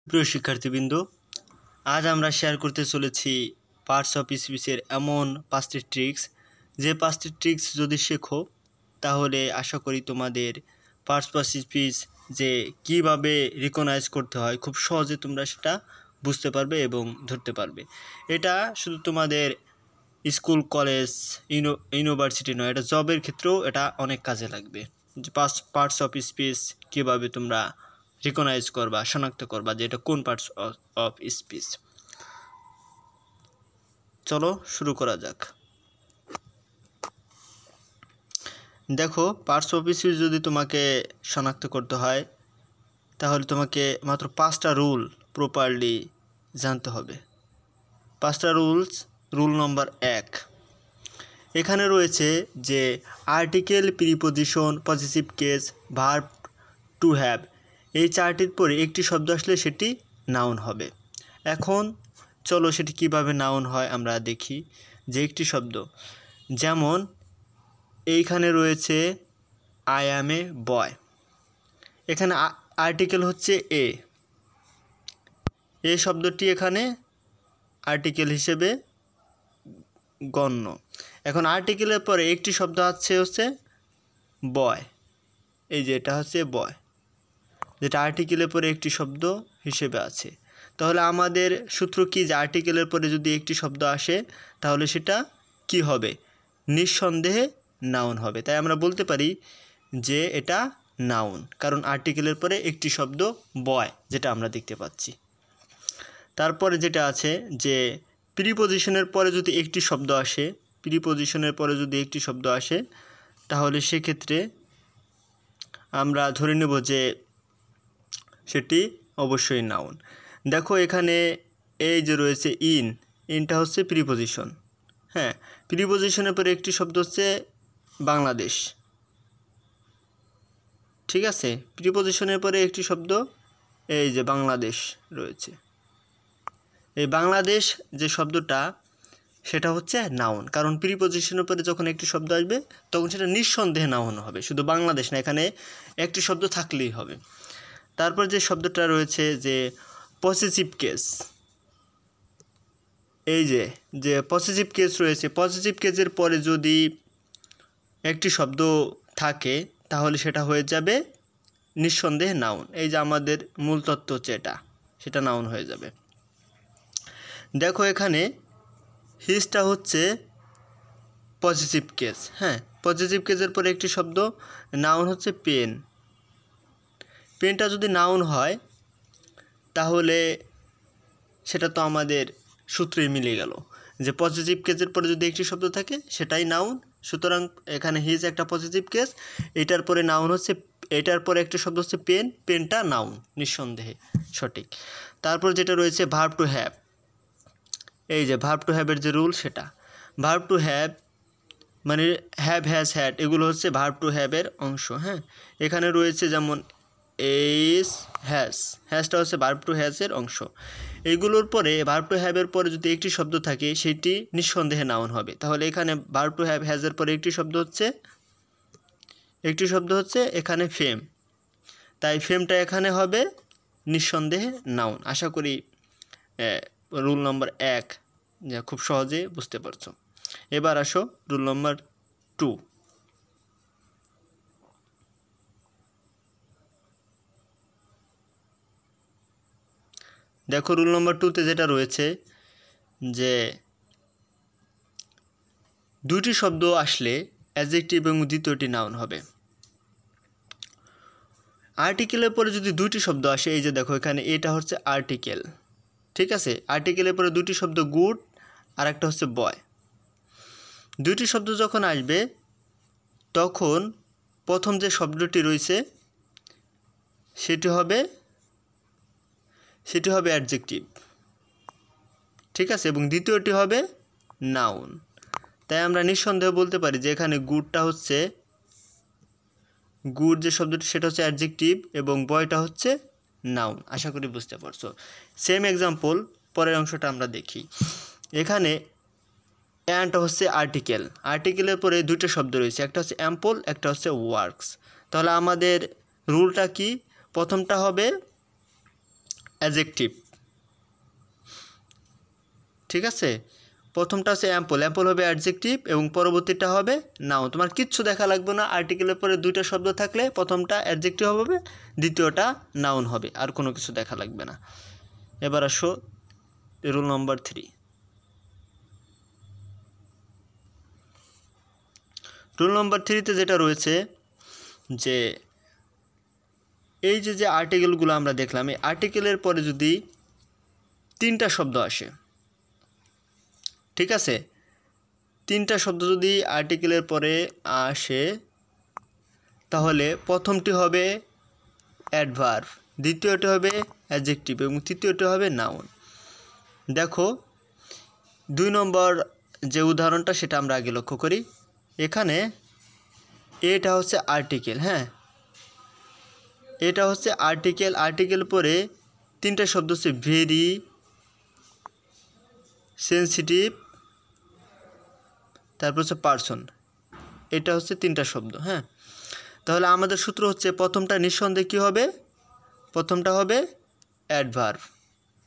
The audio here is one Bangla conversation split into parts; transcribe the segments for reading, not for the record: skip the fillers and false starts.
প্রিয় শিক্ষার্থীবৃন্দ, আজ আমরা শেয়ার করতে চলেছি পার্টস অফ স্পিচের এমন 5টি ট্রিক্স, যে 5টি ট্রিক্স যদি শেখো তাহলে আশা করি তোমাদের পার্টস অফ স্পিচ যে কিভাবে রিকগনাইজ করতে হয় খুব সহজে তোমরা সেটা বুঝতে পারবে এবং ধরতে পারবে। এটা শুধু তোমাদের স্কুল, কলেজ, ইউনিভার্সিটি নয়, এটা জবের ক্ষেত্রেও এটা অনেক কাজে লাগবে। যে পার্টস অফ স্পিচ কীভাবে তোমরা রিকগনাইজ করবা, শনাক্ত করবা যে এটা কোন পার্টস অফ স্পিচ। চলো শুরু করা যাক। দেখো, পার্টস অফ স্পিচ যদি তোমাকে শনাক্ত করতে হয় তাহলে তোমাকে মাত্র 5টা রুল প্রপারলি জানতে হবে। 5টা রুলস। রুল নম্বর 1, এখানে রয়েছে যে article, preposition, positive case, verb to have, এই 4টির পরে একটি শব্দ আসলে সেটি নাউন হবে। এখন চলো সেটি কিভাবে নাউন হয় আমরা দেখি। যে একটি শব্দ, যেমন এইখানে রয়েছে আই অ্যাম এ বয়, এখানে আর্টিকেল হচ্ছে এ, এই শব্দটি এখানে আর্টিকেল হিসেবে গণ্য। এখন আর্টিকেলের পরে একটি শব্দ হচ্ছে বয়, এই যে এটা হচ্ছে বয়, যেটা আর্টিকেলের পরে একটি শব্দ হিসেবে আছে। তাহলে আমাদের সূত্র কি, যে আর্টিকেলের পরে যদি একটি শব্দ আসে তাহলে সেটা কি হবে? নিঃসন্দেহে নাউন হবে। তাই আমরা বলতে পারি যে এটা নাউন, কারণ আর্টিকেলের পরে একটি শব্দ বয়, যেটা আমরা দেখতে পাচ্ছি। তারপরে যেটা আছে যে প্রিপোজিশনের পরে যদি একটি শব্দ আসে, প্রিপোজিশনের পরে যদি একটি শব্দ আসে তাহলে সেক্ষেত্রে আমরা ধরে নেব যে সেটি অবশ্যই নাউন। দেখো এখানে এই যে রয়েছে ইনটা হচ্ছে প্রিপোজিশন। হ্যাঁ, প্রিপোজিশনের পরে একটি শব্দ হচ্ছে বাংলাদেশ, ঠিক আছে। প্রিপোজিশনের পরে একটি শব্দ এই যে বাংলাদেশ রয়েছে, এই বাংলাদেশ যে শব্দটা সেটা হচ্ছে নাউন, কারণ প্রিপোজিশনের পরে যখন একটি শব্দ আসবে তখন সেটা নিঃসন্দেহে নাউন হবে। শুধু বাংলাদেশ না, এখানে একটি শব্দ থাকলেই হবে। তারপর যে শব্দটা রয়েছে যে পসেসিভ কেস, এই যে পসেসিভ কেস রয়েছে, পসেসিভ কেসের পরে যদি একটি শব্দ থাকে তাহলে সেটা হয়ে যাবে নিঃসন্দেহে নাউন। এই যে আমাদের মূল তত্ত্ব হচ্ছে এটা, সেটা নাউন হয়ে যাবে। দেখো এখানে হিজটা হচ্ছে পজিটিভ কেস। হ্যাঁ, পজিটিভ কেসের পরে একটি শব্দ নাউন হচ্ছে পেন। পেনটা যদি নাউন হয় তাহলে সেটা তো আমাদের সূত্রেই মিলে গেল যে পজিটিভ কেসের পরে যদি একটি শব্দ থাকে সেটাই নাউন। সুতরাং এখানে হিজ একটা পজিটিভ কেস, এটার পরে নাউন হচ্ছে, এটার পরে একটা শব্দ হচ্ছে পেন, পেনটা নাউন নিঃসন্দেহে সঠিক। তারপর যেটা রয়েছে ভার্ব টু হ্যাভ, এই যে ভার্ব টু হ্যাভের যে রুল সেটা, ভার্ব টু হ্যাভ মানে হ্যাভ, হ্যাজ, হ্যাড, এগুলো হচ্ছে ভার্ব টু হ্যাভের অংশ। হ্যাঁ, এখানে রয়েছে যেমন এইস, হ্যাজটা হচ্ছে ভার্ব টু হ্যাজের অংশ। এইগুলোর পরে ভার্ব টু হ্যাভের পরে যদি একটি শব্দ থাকে সেটি নিঃসন্দেহে নাউন হবে। তাহলে এখানে ভার্ব টু হ্যাভ, হ্যাজের পরে একটি শব্দ হচ্ছে এখানে ফেম, তাই ফেমটা এখানে হবে নিঃসন্দেহে নাউন। আশা করি রুল নম্বর 1 যা খুব সহজে বুঝতে পারছো। এবার আসো রুল নম্বর 2। দেখো রুল নম্বর 2তে যেটা রয়েছে যে দুইটি শব্দ আসলে অ্যাডজেক্টিভ এবং দ্বিতীয়টি নাউন হবে। আর্টিকেলের পরে যদি দুইটি শব্দ আসে, এই যে দেখো এখানে এটা হচ্ছে আর্টিকেল, ঠিক আছে। আর্টিকেলের পরে দুটি শব্দ গুড আর একটা হচ্ছে বয়, দুইটি শব্দ যখন আসবে তখন প্রথম যে শব্দটি রয়েছে সেটি হবে অ্যাডজেক্টিভ, ঠিক আছে, এবং দ্বিতীয়টি হবে নাউন। তাই আমরা নিঃসন্দেহে বলতে পারি যে এখানে গুড যে শব্দটি সেটা হচ্ছে অ্যাডজেক্টিভ এবং বয়টা হচ্ছে নাউন। আশা করি বুঝতে পারছো। সেম এক্সাম্পল পরের অংশটা আমরা দেখি। এখানে অ্যান্ড হচ্ছে আর্টিকেল, আর্টিকেলের পরে দুইটা শব্দ রয়েছে, একটা হচ্ছে অ্যাম্পল, একটা হচ্ছে ওয়ার্কস। তাহলে আমাদের রুলটা কি? প্রথমটা হবে অ্যাডজেক্টিভ। ঠিক আছে, প্রথমটা আছে অ্যাম্পল, অ্যাম্পল হবে অ্যাডজেক্টিভ এবং পরবর্তীটা হবে নাউন। তোমার কিচ্ছু দেখা লাগবে না, আর্টিকেলের পরে দুইটা শব্দ থাকলে প্রথমটা অ্যাডজেক্টিভ হবে, দ্বিতীয়টা নাউন হবে, আর কোনো কিছু দেখা লাগবে না। এবার আসো রুল নম্বর 3। রুল নম্বর 3তে যেটা রয়েছে যে এই যে আর্টিকেলগুলো আমরা দেখলাম, এই আর্টিকেলের পরে যদি তিনটা শব্দ আসে, ঠিক আছে, তিনটা শব্দ যদি আর্টিকেলের পরে আসে তাহলে প্রথমটি হবে অ্যাডভার্ব, দ্বিতীয়টি হবে অ্যাডজেক্টিভ এবং তৃতীয়টি হবে নাউন। দেখো 2 নম্বর যে উদাহরণটা সেটা আমরা আগে লক্ষ্য করি। এখানে এটা হচ্ছে আর্টিকেল, হ্যাঁ, এটা হচ্ছে আর্টিকেল, আর্টিকেল পরে তিনটা শব্দ হচ্ছে ভেরি, সেন্সিটিভ, তারপর হচ্ছে পারসন, এটা হচ্ছে তিনটা শব্দ। হ্যাঁ, তাহলে আমাদের সূত্র হচ্ছে প্রথমটা নিঃসন্দেহে কী হবে, প্রথমটা হবে অ্যাডভার্ব,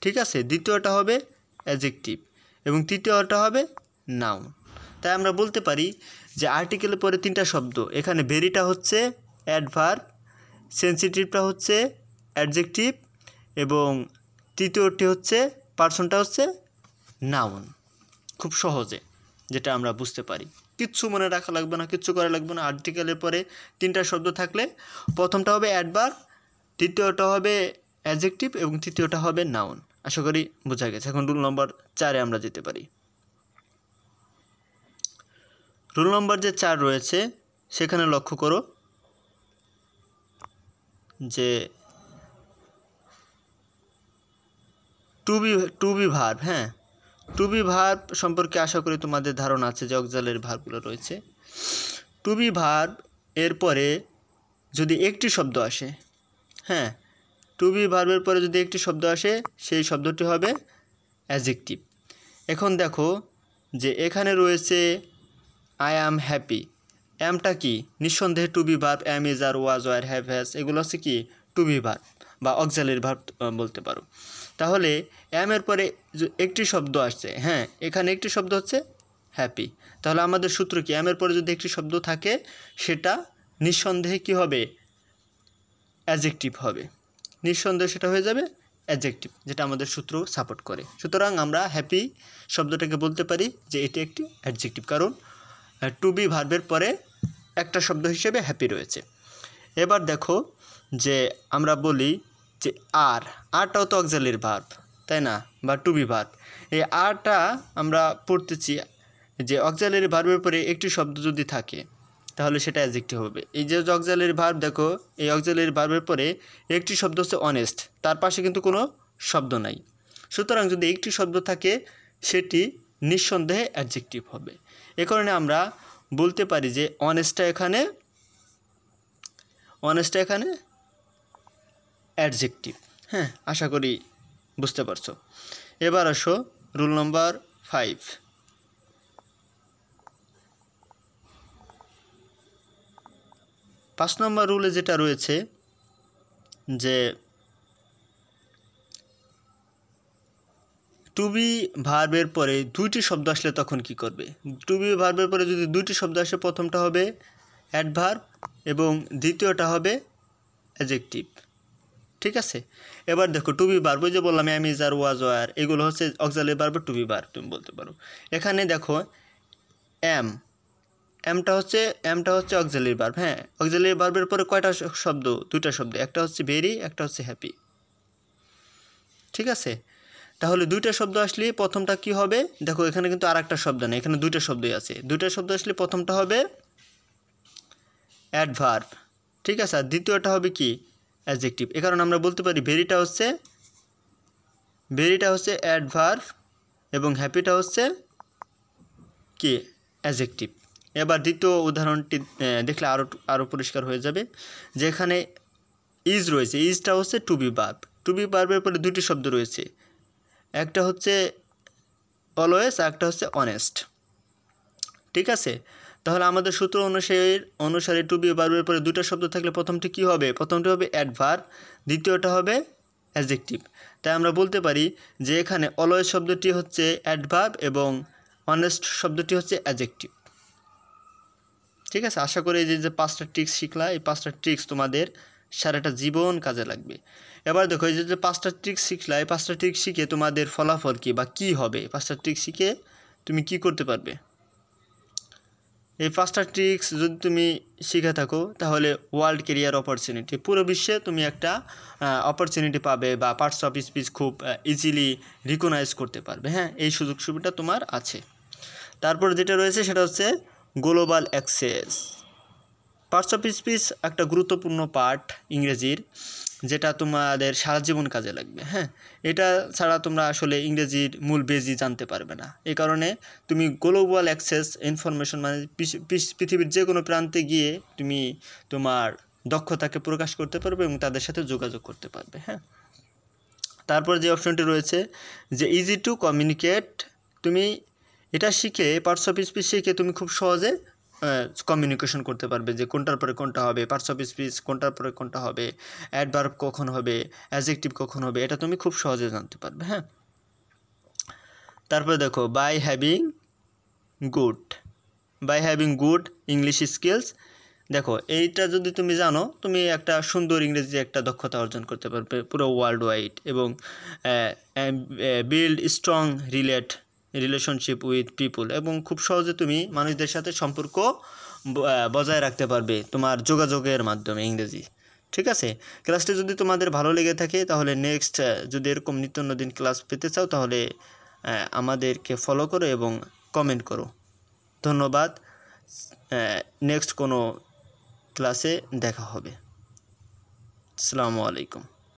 ঠিক আছে, দ্বিতীয়টা হবে অ্যাডজেক্টিভ এবং তৃতীয়টা হবে নাউন। তাই আমরা বলতে পারি যে আর্টিকেলের পরে তিনটা শব্দ, এখানে ভেরিটা হচ্ছে অ্যাডভার্ব, সেন্সিটিভটা হচ্ছে অ্যাডজেক্টিভ এবং তৃতীয়টি হচ্ছে পারসনটা হচ্ছে নাউন। খুব সহজে যেটা আমরা বুঝতে পারি, কিচ্ছু মনে রাখা লাগবে না, কিচ্ছু করা লাগবে না। আর্টিকেলের পরে তিনটা শব্দ থাকলে প্রথমটা হবে অ্যাডভার্ব, দ্বিতীয়টা হবে অ্যাডজেক্টিভ এবং তৃতীয়টা হবে নাউন। আশা করি বোঝা গেছে। এখন রুল নম্বর 4-এ আমরা যেতে পারি। রুল নম্বর যে 4 রয়েছে সেখানে লক্ষ্য করো যে টু বি ভার্ব, হ্যাঁ, টু বি ভার্ব সম্পর্কে আশা করি তোমাদের ধারণা আছে যে অক্সিলারি ভার্বগুলো রয়েছে। টু বি ভার্ব এরপরে যদি একটি শব্দ আসে, হ্যাঁ, টু বি ভার্বের পরে যদি একটি শব্দ আসে সেই শব্দটি হবে অ্যাডজেক্টিভ। এখন দেখো যে এখানে রয়েছে আই অ্যাম হ্যাপি, অ্যামটা কি, নিঃসন্দেহে to be verb, am, is, are, was, were, have, has, এগুলো হচ্ছে কি টু বি ভার্ব বা অক্সিলারি ভার্ব বলতে পারো। তাহলে অ্যামের পরে একটি শব্দ আসছে, হ্যাঁ, এখানে একটি শব্দ হচ্ছে হ্যাপি, তাহলে আমাদের সূত্র কি, অ্যামের পরে যদি একটি শব্দ থাকে সেটা নিঃসন্দেহে কি হবে, অ্যাডজেক্টিভ হবে, নিঃসন্দেহে সেটা হয়ে যাবে অ্যাডজেক্টিভ, যেটা আমাদের সূত্র সাপোর্ট করে। সুতরাং আমরা হ্যাপি শব্দটাকে বলতে পারি যে এটি একটি অ্যাডজেক্টিভ, কারণ টু বি ভার্বের পরে একটা শব্দ হিসেবে হ্যাপি রয়েছে। এবার দেখো যে আমরা বলি যে আরটাও তো অক্সিলারি ভার্ব, তাই না, বা টু বি ভার্ব। এই আরটা আমরা পড়তেছি যে অক্সিলারি ভার্বের পরে একটি শব্দ যদি থাকে তাহলে সেটা অ্যাডজেক্টিভ হবে। এই যে অক্সিলারি ভার্ব, দেখো এই অক্সিলারি ভার্বের পরে একটি শব্দ হচ্ছে অনেস্ট, তার পাশে কিন্তু কোনো শব্দ নাই। সুতরাং যদি একটি শব্দ থাকে সেটি নিঃসন্দেহে অ্যাডজেক্টিভ হবে। এ কারণে আমরা বলতে পারি যে অনেস্টটা এখানে অ্যাডজেক্টিভ। হ্যাঁ, আশা করি বুঝতে পারছো। এবার আসো রুল নম্বর 5। পাঁচ নম্বর রুলে যেটা রয়েছে যে টু বি ভার্বের পরে দুইটি শব্দ আসলে তখন কি করবে। টু বি ভার্বের পরে যদি দুইটি শব্দ আসে, প্রথমটা হবে অ্যাডভার্ব এবং দ্বিতীয়টা হবে অ্যাডজেক্টিভ, ঠিক আছে। এবার দেখো টু বি ভার্ব, যে বললাম অ্যাম, ইজ, আর, ওয়াজ, ওয়ার, এগুলো হচ্ছে auxiliary verb, to be verb তুমি বলতে পারো। এখানে দেখো অ্যামটা হচ্ছে অক্সিলারি ভার্ব, হ্যাঁ, অক্সিলারি ভার্বের পরে কয়টা শব্দ, দুইটা শব্দ, একটা হচ্ছে ভেরি, একটা হচ্ছে হ্যাপি, ঠিক আছে। তাহলে দুইটা শব্দ আসলে প্রথমটা কি হবে, দেখো এখানে কিন্তু আর একটা শব্দ নেই, এখানে দুইটা শব্দই আছে। দুইটা শব্দ আসলে প্রথমটা হবে অ্যাডভার্ব, ঠিক আছে, আর দ্বিতীয়টা হবে কি অ্যাডজেক্টিভ। এ কারণে আমরা বলতে পারি ভেরিটা হচ্ছে অ্যাডভার্ব এবং হ্যাপিটা হচ্ছে কি অ্যাডজেক্টিভ। এবার দ্বিতীয় উদাহরণটি দেখলে আরও পরিষ্কার হয়ে যাবে, যেখানে ইজ রয়েছে, ইজটা হচ্ছে to be verb, to be ভার্বের পরে দুটি শব্দ রয়েছে, একটা হচ্ছে অলওয়েজ আর একটা হচ্ছে অনেস্ট, ঠিক আছে। তাহলে আমাদের সূত্র অনুসারে টু বি ভার্বের পরে দুটো শব্দ থাকলে প্রথমটি কি হবে, প্রথমটি হবে অ্যাডভার্ব, দ্বিতীয়টা হবে অ্যাডজেক্টিভ। তাই আমরা বলতে পারি যে এখানে অলওয়েজ শব্দটি হচ্ছে অ্যাডভার্ব এবং অনেস্ট শব্দটি হচ্ছে অ্যাডজেক্টিভ। ঠিক আছে, আশা করি এই যে 5টা ট্রিক্স শিখলা, এই 5টা ট্রিক্স তোমাদের সারাটা জীবন কাজে লাগবে। এবার দেখো এই যে 5টা ট্রিক্স শিখলা, এই 5টা ট্রিক্স শিখে তোমাদের ফলাফল কী বা কী হবে, 5টা ট্রিক্স শিখে তুমি কি করতে পারবে। এই 5টা ট্রিক্স যদি তুমি শিখে থাকো তাহলে ওয়ার্ল্ড ক্যারিয়ার অপরচুনিটি, পুরো বিশ্বে তুমি একটা অপরচুনিটি পাবে বা পার্টস অফ স্পিচ খুব ইজিলি রিকগনাইজ করতে পারবে। হ্যাঁ, এই সুযোগ সুবিধা তোমার আছে। তারপর যেটা রয়েছে সেটা হচ্ছে global access. Parts of speech একটা গুরুত্বপূর্ণ পার্ট ইংরেজির, যেটা তোমাদের সারা জীবন কাজে লাগবে। হ্যাঁ, এটা ছাড়া তোমরা আসলে ইংরেজির মূল বেজই জানতে পারবে না। এই কারণে তুমি গ্লোবাল অ্যাক্সেস ইনফরমেশন মানে পৃথিবীর যে কোনো প্রান্তে গিয়ে তুমি তোমার দক্ষতাকে প্রকাশ করতে পারবে এবং তাদের সাথে যোগাযোগ করতে পারবে। হ্যাঁ, তারপর যে অপশনটি রয়েছে যে ইজি টু কমিউনিকেট, তুমি এটা শিখে পার্টস অফ স্পিচ শিখে তুমি খুব সহজে কমিউনিকেশন করতে পারবে যে কোনটার পরে কোনটা হবে, পার্টস অফ স্পিচ কোনটার পরে কোনটা হবে, অ্যাডভার্ব কখন হবে, অ্যাডজেক্টিভ কখন হবে, এটা তুমি খুব সহজে জানতে পারবে। হ্যাঁ, তারপরে দেখো by having good English skills. দেখো এইটা যদি তুমি জানো, তুমি একটা সুন্দর ইংরেজি একটা দক্ষতা অর্জন করতে পারবে পুরো ওয়ার্ল্ড ওয়াইড, এবং বিল্ড স্ট্রং রিলেশনশিপ উইথ পিপুল, এবং খুব সহজে তুমি মানুষদের সাথে সম্পর্ক বজায় রাখতে পারবে তোমার যোগাযোগের মাধ্যমে ইংরেজি। ঠিক আছে, ক্লাসটি যদি তোমাদের ভালো লেগে থাকে তাহলে নেক্সট যদি এরকম নিত্য নতুন ক্লাস পেতে চাও তাহলে আমাদেরকে ফলো করো এবং কমেন্ট করো। ধন্যবাদ। নেক্সট কোনো ক্লাসে দেখা হবে। আসসালামু আলাইকুম।